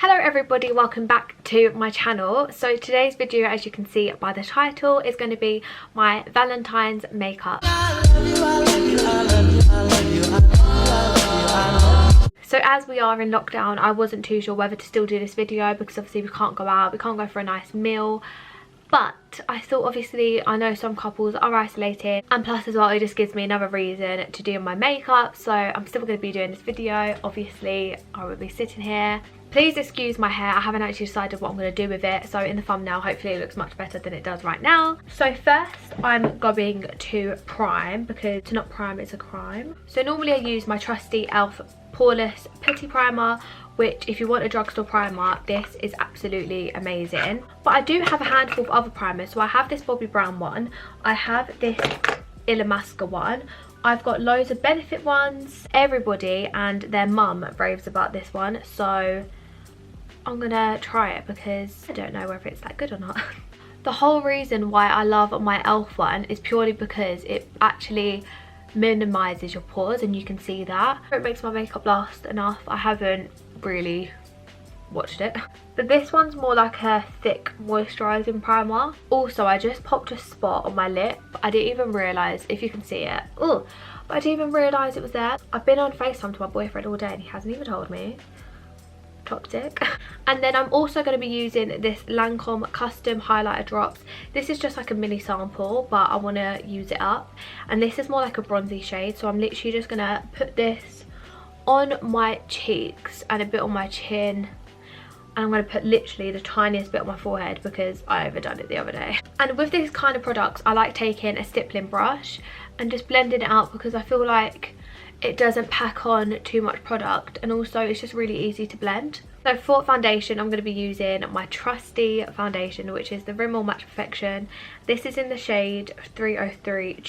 Hello everybody, welcome back to my channel. So today's video, as you can see by the title, is going to be my Valentine's makeup. So as we are in lockdown, I wasn't too sure whether to still do this video because obviously we can't go out, we can't go for a nice meal. But I thought, obviously, I know some couples are isolated, and plus as well it just gives me another reason to do my makeup. So I'm still going to be doing this video. Obviously I will be sitting here. Please excuse my hair, I haven't actually decided what I'm going to do with it, so in the thumbnail hopefully it looks much better than it does right now. So first I'm going to prime, because to not prime is a crime. So normally I use my trusty e.l.f. Poreless Putty Primer, which if you want a drugstore primer, this is absolutely amazing. But I do have a handful of other primers. So I have this Bobbi Brown one, I have this Illamasqua one, I've got loads of Benefit ones. Everybody and their mum raves about this one, so I'm gonna try it because I don't know whether it's that good or not. The whole reason why I love my e.l.f. one is purely because it actually minimises your pores, and you can see that. It makes my makeup last enough. I haven't really watched it, but this one's more like a thick moisturising primer. Also, I just popped a spot on my lip. I didn't even realise, if you can see it, but I didn't even realise it was there. I've been on FaceTime to my boyfriend all day and he hasn't even told me. Toxic. And then I'm also going to be using this Lancome custom highlighter drops. This is just like a mini sample, but I want to use it up, and this is more like a bronzy shade, so I'm literally just going to put this on my cheeks and a bit on my chin, and I'm going to put literally the tiniest bit on my forehead because I overdone it the other day. And with these kind of products I like taking a stippling brush and just blending it out, because I feel like it doesn't pack on too much product, and also it's just really easy to blend. So for foundation, I'm going to be using my trusty foundation, which is the Rimmel Match Perfection. This is in the shade 303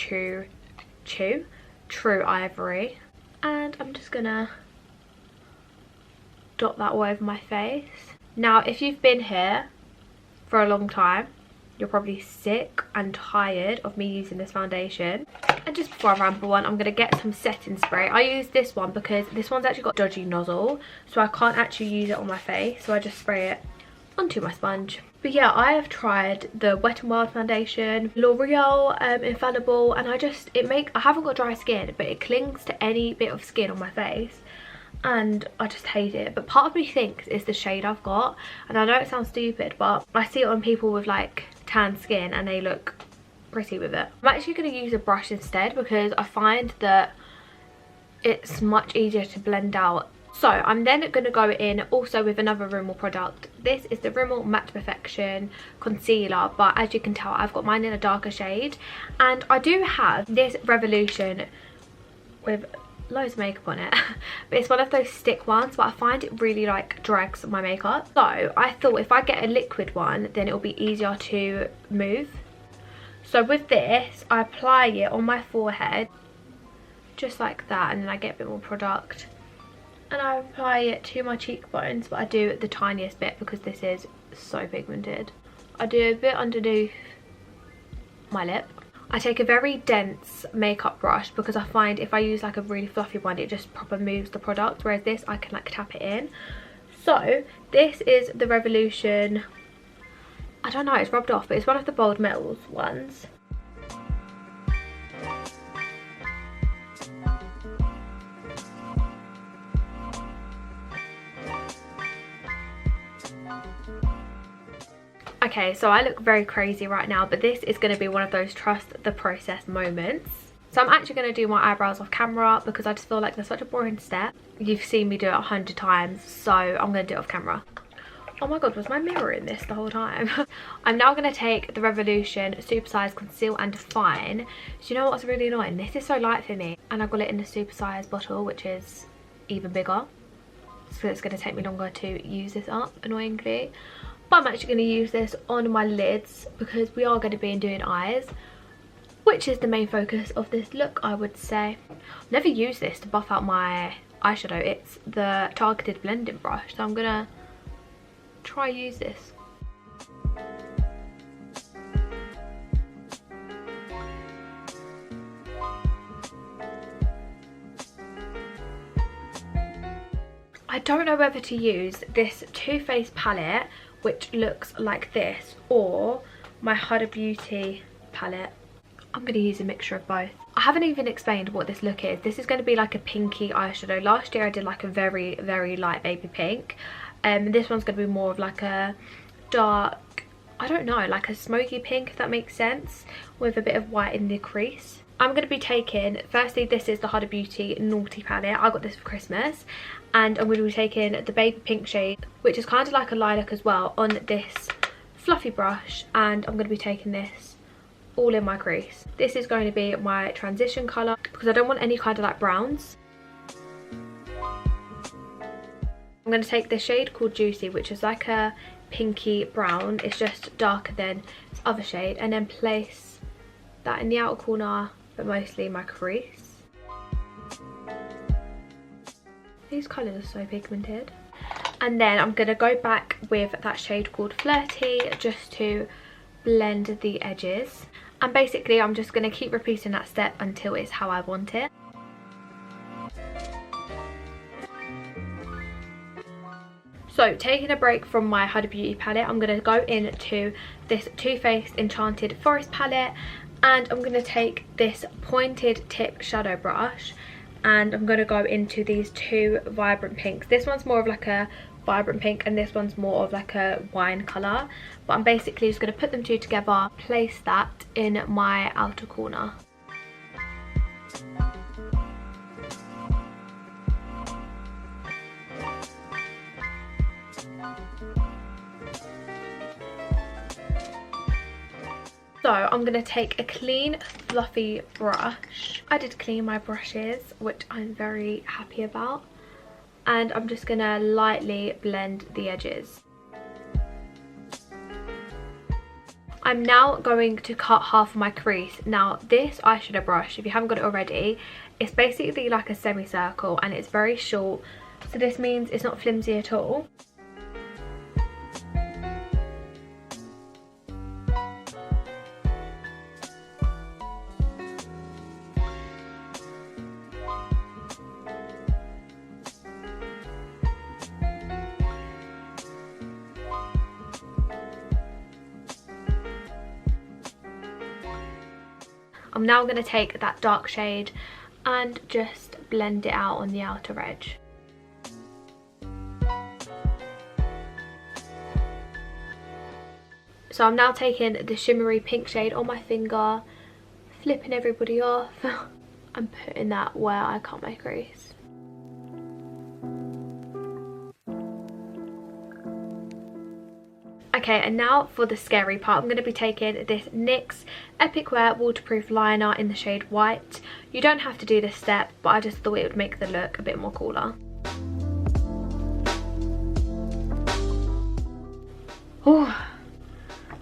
True Ivory, and I'm just gonna dot that all over my face. Now if you've been here for a long time, you're probably sick and tired of me using this foundation. And just before I ramble on, I'm going to get some setting spray. I use this one because this one's actually got a dodgy nozzle, so I can't actually use it on my face, so I just spray it onto my sponge. But yeah, I have tried the Wet n Wild foundation, L'Oreal Infallible, and I haven't got dry skin, but it clings to any bit of skin on my face, and I just hate it. But part of me thinks it's the shade I've got, and I know it sounds stupid, but I see it on people with like tan skin and they look pretty with it. I'm actually going to use a brush instead because I find that it's much easier to blend out. So I'm then going to go in also with another Rimmel product. This is the Rimmel Matte Perfection concealer, but as you can tell I've got mine in a darker shade, and I do have this Revolution with loads of makeup on it, but it's one of those stick ones, but I find it really like drags my makeup. So I thought if I get a liquid one, then it'll be easier to move. So with this, I apply it on my forehead just like that, and then I get a bit more product and I apply it to my cheekbones, but I do the tiniest bit because this is so pigmented. I do a bit underneath my lip. I take a very dense makeup brush because I find if I use like a really fluffy one, it just proper moves the product, whereas this I can like tap it in. So this is the Revolution, I don't know, it's rubbed off, but it's one of the Bold Metals ones. Okay, so I look very crazy right now, but this is going to be one of those trust the process moments. So I'm actually going to do my eyebrows off camera because I just feel like they're such a boring step. You've seen me do it 100 times, so I'm going to do it off camera. Oh my god, was my mirror in this the whole time? I'm now going to take the Revolution Supersize Conceal and Define. Do you know what's really annoying? This is so light for me, and I've got it in the Supersize bottle, which is even bigger. So it's going to take me longer to use this up, annoyingly. But I'm actually going to use this on my lids because we are going to be doing eyes, which is the main focus of this look, I would say. I've never used this to buff out my eyeshadow. It's the targeted blending brush, so I'm going to try use this. don't know whether to use this Too Faced palette, which looks like this, or my Huda Beauty palette. I'm going to use a mixture of both. I haven't even explained what this look is. This is going to be like a pinky eyeshadow. Last year I did like a very, very light baby pink. This one's going to be more of like a dark, I don't know, like a smoky pink, if that makes sense, with a bit of white in the crease. I'm going to be taking, firstly, this is the Huda Beauty Naughty palette. I got this for Christmas. And I'm going to be taking the baby pink shade, which is kind of like a lilac as well, on this fluffy brush. And I'm going to be taking this all in my crease. This is going to be my transition colour because I don't want any kind of like browns. I'm going to take this shade called Juicy, which is like a pinky brown. It's just darker than this other shade, and then place that in the outer corner, but mostly my crease. These colours are so pigmented. And then I'm going to go back with that shade called Flirty just to blend the edges. And basically I'm just going to keep repeating that step until it's how I want it. So taking a break from my Huda Beauty palette, I'm going to go into this Too Faced Enchanted Forest palette, and I'm going to take this pointed tip shadow brush, and I'm going to go into these two vibrant pinks. This one's more of like a vibrant pink and this one's more of like a wine colour, but I'm basically just going to put them two together, place that in my outer corner. So I'm going to take a clean fluffy brush. I did clean my brushes, which I'm very happy about. And I'm just going to lightly blend the edges. I'm now going to cut half of my crease. Now this eyeshadow brush, if you haven't got it already, it's basically like a semicircle and it's very short. So this means it's not flimsy at all. I'm now going to take that dark shade and just blend it out on the outer edge. So I'm now taking the shimmery pink shade on my finger, flipping everybody off and putting that where I cut my crease. Okay, and now for the scary part, I'm going to be taking this NYX Epic Wear waterproof liner in the shade White. You don't have to do this step, but I just thought it would make the look a bit more cooler. Ooh.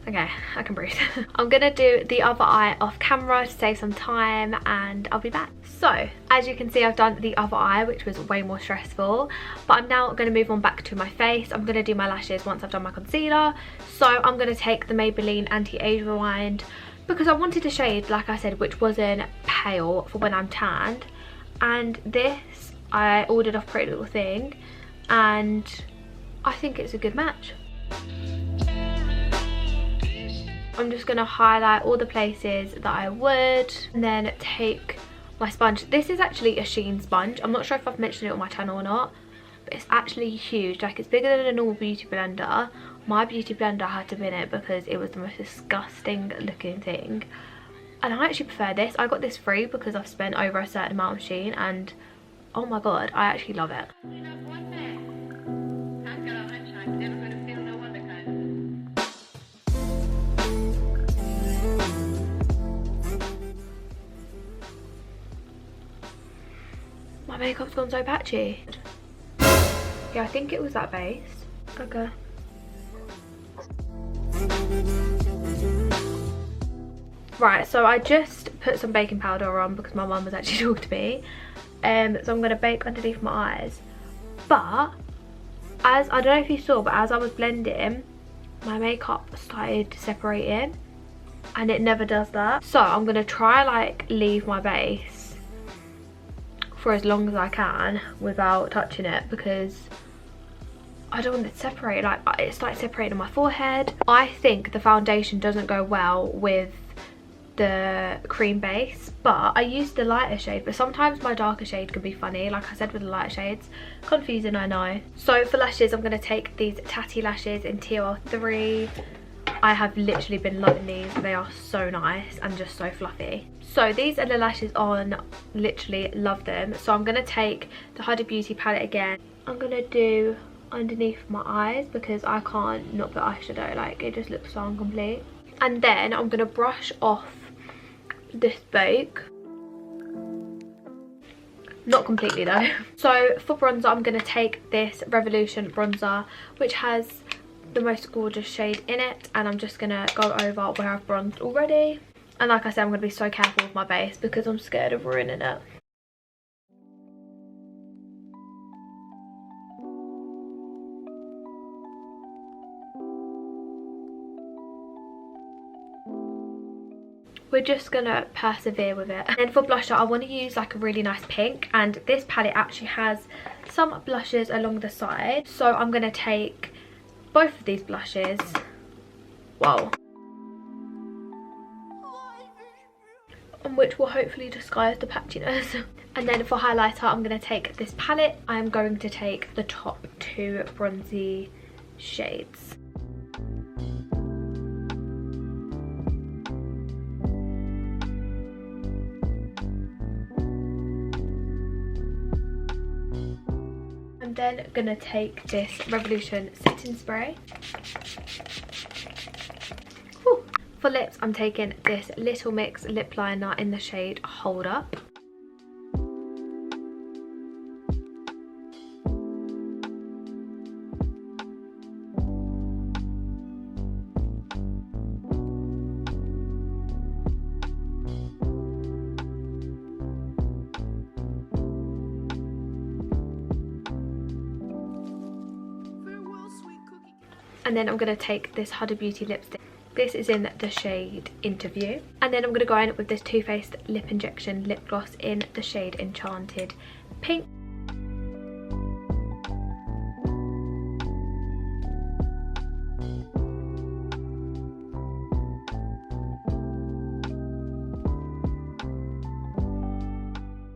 Okay, I can breathe. I'm gonna do the other eye off camera to save some time and I'll be back. So, as you can see, I've done the other eye, which was way more stressful, but I'm now gonna move on back to my face. I'm gonna do my lashes once I've done my concealer. So I'm gonna take the Maybelline Anti-Age Rewind because I wanted a shade, like I said, which wasn't pale for when I'm tanned. And this, I ordered off Pretty Little Thing and I think it's a good match. I'm just going to highlight all the places that I would and then take my sponge. This is actually a Sheen sponge. I'm not sure if I've mentioned it on my channel or not, but it's actually huge. Like, it's bigger than a normal beauty blender. My beauty blender had to bin it because it was the most disgusting looking thing. And I actually prefer this. I got this free because I've spent over a certain amount of Sheen and oh my god, I actually love it. My makeup's gone so patchy. Yeah, I think it was that base. Okay. Right, so I just put some baking powder on because my mum was actually talking to me. So I'm going to bake underneath my eyes. But, as I don't know if you saw, but as I was blending, my makeup started separating. And it never does that. So I'm going to try like leave my base for as long as I can without touching it because I don't want it to separate. Like, it's like separating on my forehead. I think the foundation doesn't go well with the cream base, but I used the lighter shade, but sometimes my darker shade can be funny, like I said with the lighter shades. Confusing, I know. So for lashes, I'm going to take these Tatty lashes in TOL3. I have literally been loving these. They are so nice and just so fluffy. So these are the lashes on. Literally love them. So I'm going to take the Huda Beauty palette again. I'm going to do underneath my eyes because I can't not put eyeshadow. Like, it just looks so incomplete. And then I'm going to brush off this spoke. Not completely though. So for bronzer, I'm going to take this Revolution bronzer, which has the most gorgeous shade in it, and I'm just going to go over where I've bronzed already. And like I said, I'm going to be so careful with my base because I'm scared of ruining it. We're just gonna persevere with it. And then for blusher, I want to use like a really nice pink, and this palette actually has some blushes along the side, so I'm gonna take both of these blushes. Whoa. And which will hopefully disguise the patchiness. And then for highlighter, I'm gonna take this palette. I'm going to take the top two bronzy shades. I'm then gonna take this Revolution setting spray. Whew. For lips, I'm taking this Little Mix lip liner in the shade Hold Up. And then I'm going to take this Huda Beauty lipstick. This is in the shade Interview. And then I'm going to go in with this Too Faced Lip Injection lip gloss in the shade Enchanted Pink.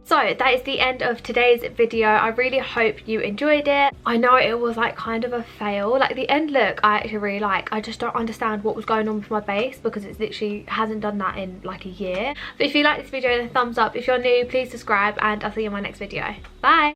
So that is the end of today's video. I really hope you enjoyed it. I know it was like kind of a fail. Like the end look I actually really like. I just don't understand what was going on with my base because it's literally hasn't done that in like a year. But if you like this video, then thumbs up. If you're new, please subscribe, and I'll see you in my next video. Bye.